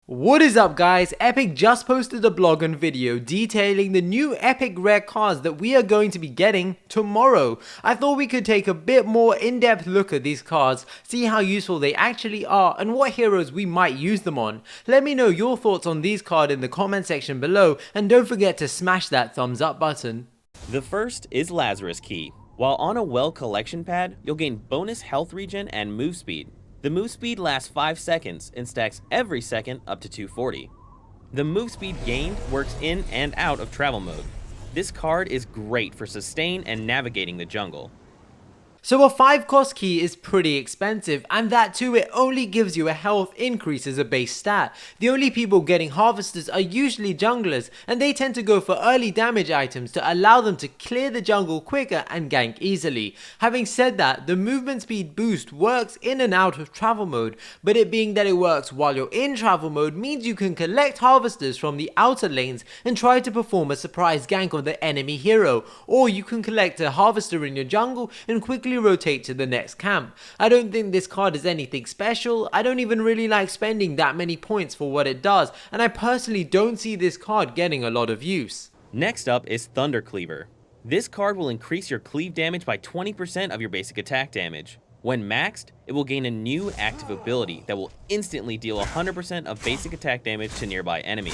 What is up guys, Epic just posted a blog and video detailing the new epic rare cards that we are going to be getting tomorrow. I thought we could take a bit more in-depth look at these cards, see how useful they actually are and what heroes we might use them on. Let me know your thoughts on these cards in the comment section below and don't forget to smash that thumbs up button. The first is Lazarus Key. While on a well collection pad, you'll gain bonus health regen and move speed. The move speed lasts 5 seconds and stacks every second up to 240. The move speed gained works in and out of travel mode. This card is great for sustain and navigating the jungle. So a 5 cost key is pretty expensive, and that too it only gives you a health increase as a base stat. The only people getting harvesters are usually junglers, and they tend to go for early damage items to allow them to clear the jungle quicker and gank easily. Having said that, the movement speed boost works in and out of travel mode, but it being that it works while you're in travel mode means you can collect harvesters from the outer lanes and try to perform a surprise gank on the enemy hero, or you can collect a harvester in your jungle and quickly rotate to the next camp. I don't think this card is anything special. I don't even really like spending that many points for what it does, and I personally don't see this card getting a lot of use. Next up is Thunder Cleaver. This card will increase your cleave damage by 20% of your basic attack damage. When maxed, it will gain a new active ability that will instantly deal 100% of basic attack damage to nearby enemies.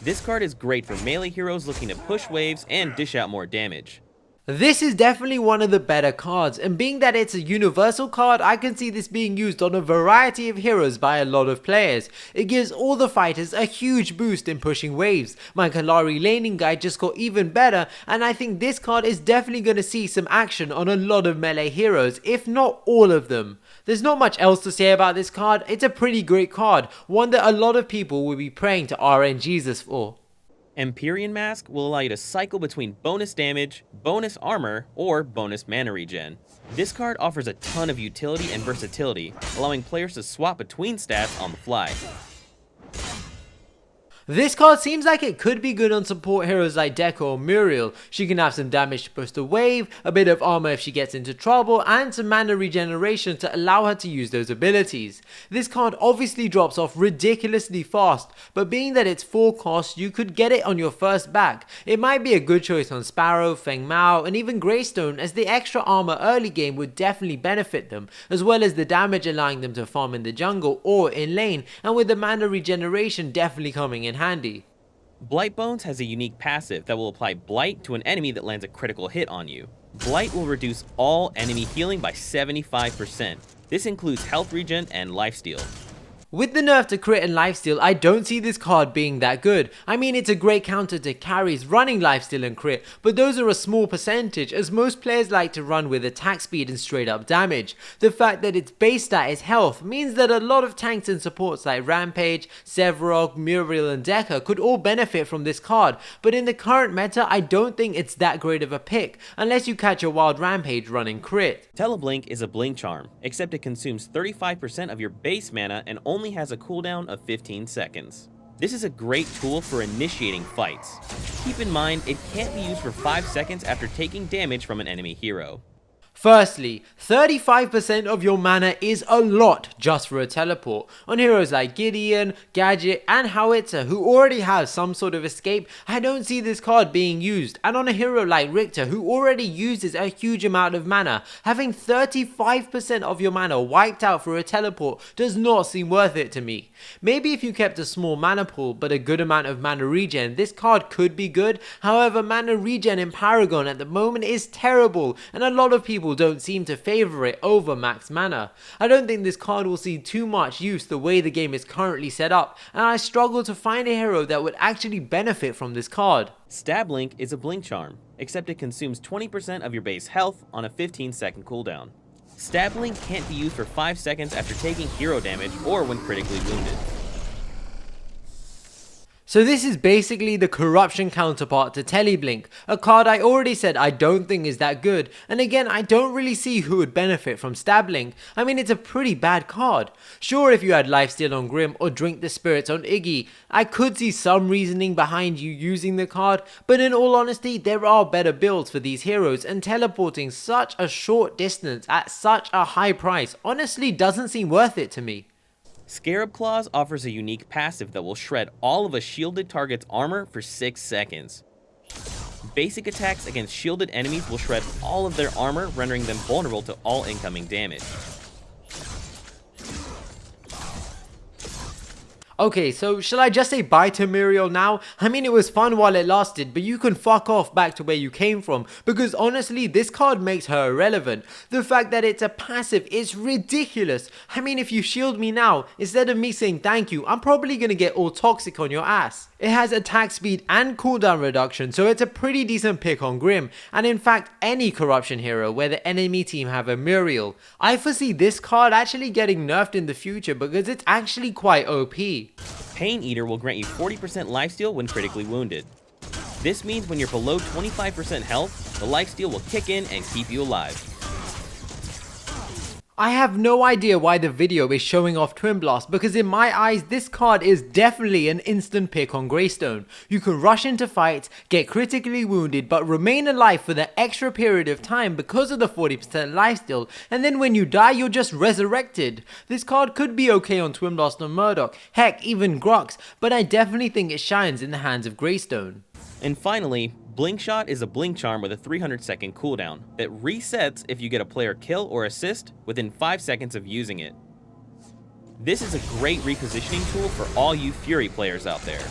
This card is great for melee heroes looking to push waves and dish out more damage. This is definitely one of the better cards, and being that it's a universal card, I can see this being used on a variety of heroes by a lot of players. It gives all the fighters a huge boost in pushing waves. My Kalari laning guide just got even better, and I think this card is definitely going to see some action on a lot of melee heroes, if not all of them. There's not much else to say about this card. It's a pretty great card, one that a lot of people will be praying to RNGesus for. Empyrean Mask will allow you to cycle between bonus damage, bonus armor, or bonus mana regen. This card offers a ton of utility and versatility, allowing players to swap between stats on the fly. This card seems like it could be good on support heroes like Deco or Muriel. She can have some damage to push the wave, a bit of armor if she gets into trouble, and some mana regeneration to allow her to use those abilities. This card obviously drops off ridiculously fast, but being that it's 4 cost, you could get it on your first back. It might be a good choice on Sparrow, Feng Mao, and even Greystone, as the extra armor early game would definitely benefit them, as well as the damage allowing them to farm in the jungle or in lane, and with the mana regeneration definitely coming in handy. Blightbones has a unique passive that will apply Blight to an enemy that lands a critical hit on you. Blight will reduce all enemy healing by 75%. This includes health regen and lifesteal. With the nerf to crit and lifesteal, I don't see this card being that good. I mean, it's a great counter to carries running lifesteal and crit, but those are a small percentage, as most players like to run with attack speed and straight up damage. The fact that its base stat is health means that a lot of tanks and supports like Rampage, Sevarog, Muriel and Deca could all benefit from this card, but in the current meta I don't think it's that great of a pick, unless you catch a wild Rampage running crit. Tele-Blink is a blink charm, except it consumes 35% of your base mana and only has a cooldown of 15 seconds. This is a great tool for initiating fights. Keep in mind, it can't be used for 5 seconds after taking damage from an enemy hero. Firstly, 35% of your mana is a lot just for a teleport. On heroes like Gideon, Gadget and Howitzer who already have some sort of escape, I don't see this card being used, and on a hero like Richter who already uses a huge amount of mana, having 35% of your mana wiped out for a teleport does not seem worth it to me. Maybe if you kept a small mana pool but a good amount of mana regen, this card could be good. However, mana regen in Paragon at the moment is terrible, and a lot of people don't seem to favor it over max mana. I don't think this card will see too much use the way the game is currently set up, and I struggle to find a hero that would actually benefit from this card. Stab-Link is a blink charm, except it consumes 20% of your base health on a 15-second cooldown. Stab-Link can't be used for 5 seconds after taking hero damage or when critically wounded. So this is basically the corruption counterpart to Tele-Blink, a card I already said I don't think is that good, and again I don't really see who would benefit from Stab-Link. I mean, it's a pretty bad card. Sure, if you had lifesteal on Grim or Drink the Spirits on Iggy, I could see some reasoning behind you using the card, but in all honesty there are better builds for these heroes, and teleporting such a short distance at such a high price honestly doesn't seem worth it to me. Scarab Claws offers a unique passive that will shred all of a shielded target's armor for 6 seconds. Basic attacks against shielded enemies will shred all of their armor, rendering them vulnerable to all incoming damage. Okay, so shall I just say bye to Muriel now? I mean, it was fun while it lasted, but you can fuck off back to where you came from, because honestly, this card makes her irrelevant. The fact that it's a passive is ridiculous. I mean, if you shield me now, instead of me saying thank you, I'm probably gonna get all toxic on your ass. It has attack speed and cooldown reduction, so it's a pretty decent pick on Grim, and in fact, any corruption hero where the enemy team have a Muriel. I foresee this card actually getting nerfed in the future because it's actually quite OP. Pain Eater will grant you 40% lifesteal when critically wounded. This means when you're below 25% health, the lifesteal will kick in and keep you alive. I have no idea why the video is showing off Twin Blast, because in my eyes this card is definitely an instant pick on Greystone. You can rush into fights, get critically wounded but remain alive for the extra period of time because of the 40% lifesteal, and then when you die you're just resurrected. This card could be okay on Twin Blast or Murdoch, heck even Grux, but I definitely think it shines in the hands of Greystone. And finally, Blink Shot is a blink charm with a 300-second cooldown that resets if you get a player kill or assist within 5 seconds of using it. This is a great repositioning tool for all you Fury players out there.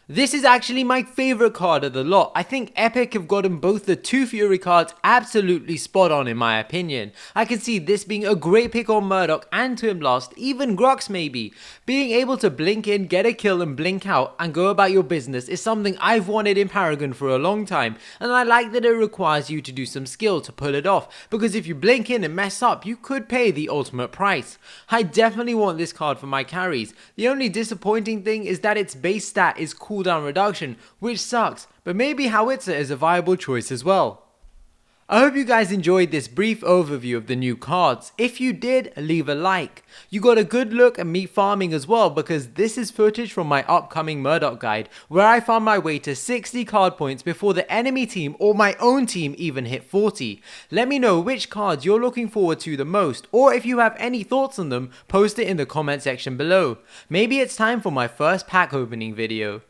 This is actually my favorite card of the lot. I think Epic have gotten both the two Fury cards absolutely spot on in my opinion. I can see this being a great pick on Murdoch and Twin Blast, even Grux maybe. Being able to blink in, get a kill and blink out and go about your business is something I've wanted in Paragon for a long time, and I like that it requires you to do some skill to pull it off, because if you blink in and mess up you could pay the ultimate price. I definitely want this card for my carries. The only disappointing thing is that its base stat is cooldown reduction, which sucks, but maybe Howitzer is a viable choice as well. I hope you guys enjoyed this brief overview of the new cards. If you did, leave a like. You got a good look at me farming as well, because this is footage from my upcoming Murdoch guide where I found my way to 60 card points before the enemy team or my own team even hit 40. Let me know which cards you're looking forward to the most, or if you have any thoughts on them, post it in the comment section below. Maybe it's time for my first pack opening video.